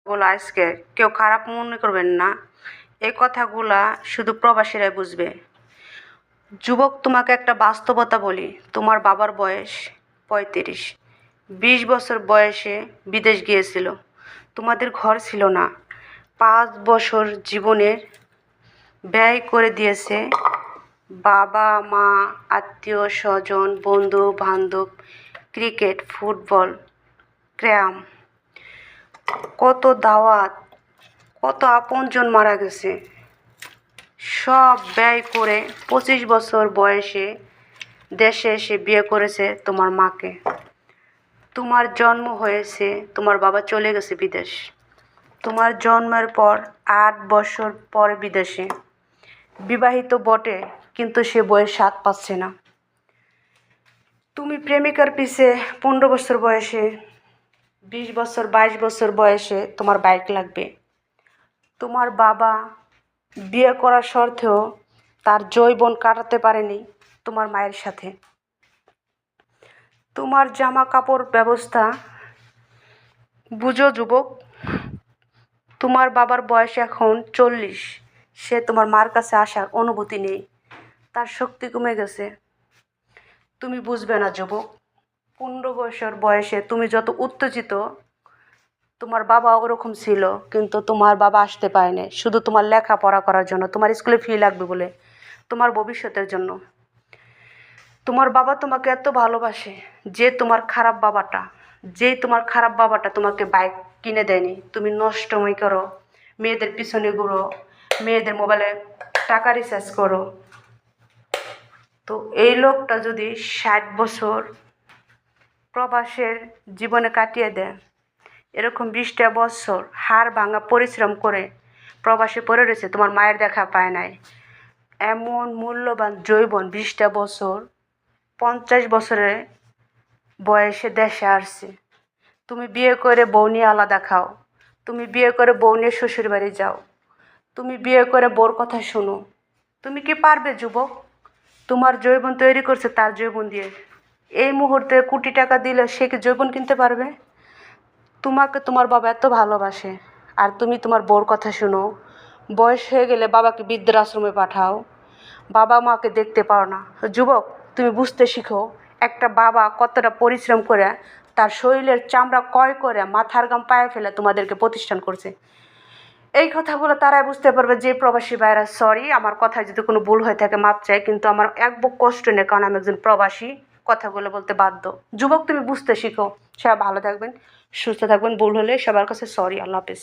গুলো আজকে কেউ খারাপ মনে করবেন না, এই কথাগুলা শুধু প্রবাসীরাই বুঝবে। যুবক, তোমাকে একটা বাস্তবতা বলি, তোমার বাবার বয়স 35, 20 বছর বয়সে বিদেশ গিয়েছিল, তোমাদের ঘর ছিল না, 5 বছর জীবনের ব্যয় করে দিয়েছে, বাবা মা, আত্মীয় স্বজন, বন্ধু বান্ধব, ক্রিকেট, ফুটবল, ক্র্যাম, কত দাওয়াত, কত আপনজন মারা গেছে, সব ব্যয় করে 25 বছর বয়সে দেশে এসে বিয়ে করেছে তোমার মাকে। তোমার জন্ম হয়েছে, তোমার বাবা চলে গেছে বিদেশ, তোমার জন্মের পর 8 বছর পরে বিদেশে, বিবাহিত বটে কিন্তু সে বইয়ের স্বাদ পাচ্ছে না। তুমি প্রেমিকার পিছে 15 বছর বয়সে, 20 বছর 22 বছর বয়সে তোমার বাইক লাগবে। তোমার বাবা বিয়ে করার শর্তেও তার যৌবন কাটাতে পারেনি তোমার মায়ের সাথে। তোমার জামা কাপড় ব্যবস্থা বুঝো যুবক, তোমার বাবার বয়স এখন 40, সে তোমার মার কাছে আসার অনুভূতি নেই, তার শক্তি কমে গেছে। তুমি বুঝবে না যুবক, 15 বছর বয়সে তুমি যত উত্তেজিত, তোমার বাবা ওরকম ছিল, কিন্তু তোমার বাবা আসতে পারেনি শুধু তোমার লেখাপড়া করার জন্য, তোমার স্কুলে ফি লাগবে বলে, তোমার ভবিষ্যতের জন্য। তোমার বাবা তোমাকে এত ভালোবাসে যে তোমার খারাপ বাবাটা তোমাকে বাইক কিনে দেয়নি, তুমি নষ্টময় করো, মেয়েদের পিছনে ঘুরো, মেয়েদের মোবাইলে টাকা রিচার্জ করো। তো এই লোকটা যদি 60 বছর প্রবাসের জীবনে কাটিয়ে দেয়, এরকম 20টা বছর হাড় ভাঙা পরিশ্রম করে প্রবাসে পড়ে রয়েছে, তোমার মায়ের দেখা পায় নাই, এমন মূল্যবান যৌবন 20টা বছর 50 বছরের বয়সে দেশে আসছে। তুমি বিয়ে করে বউ নিয়ে আলাদা খাও, তুমি বিয়ে করে বউ নিয়ে শ্বশুর বাড়ি যাও, তুমি বিয়ে করে বউর কথা শোনো। তুমি কি পারবে যুবক? তোমার যৌবন তৈরি করছে তার যৌবন দিয়ে, এই মুহূর্তে কোটি টাকা দিলে সে কি যৌবন কিনতে পারবে? তোমাকে তোমার বাবা এত ভালোবাসে, আর তুমি তোমার বউর কথা শোনো, বয়স হয়ে গেলে বাবাকে বৃদ্ধাশ্রমে পাঠাও, বাবা মাকে দেখতে পাও না। যুবক, তুমি বুঝতে শিখো একটা বাবা কতটা পরিশ্রম করে তার শরীরের চামড়া ক্রয় করে মাথার ঘাম পায়ে ফেলে তোমাদেরকে প্রতিষ্ঠান করছে। এই কথাগুলো তারাই বুঝতে পারবে যে প্রবাসী ভাইরা। সরি, আমার কথায় যদি কোনো ভুল হয়ে থাকে মাপ চাই, কিন্তু আমার এক বুক কষ্ট নেই, কারণ আমি একজন প্রবাসী, কথাগুলো বলতে বাধ্য। যুবক, তুমি বুঝতে শিখো। সবাই ভালো থাকবেন, সুস্থ থাকবেন, ভুল হলে সবার কাছে সরি। আল্লাহ হাফেজ।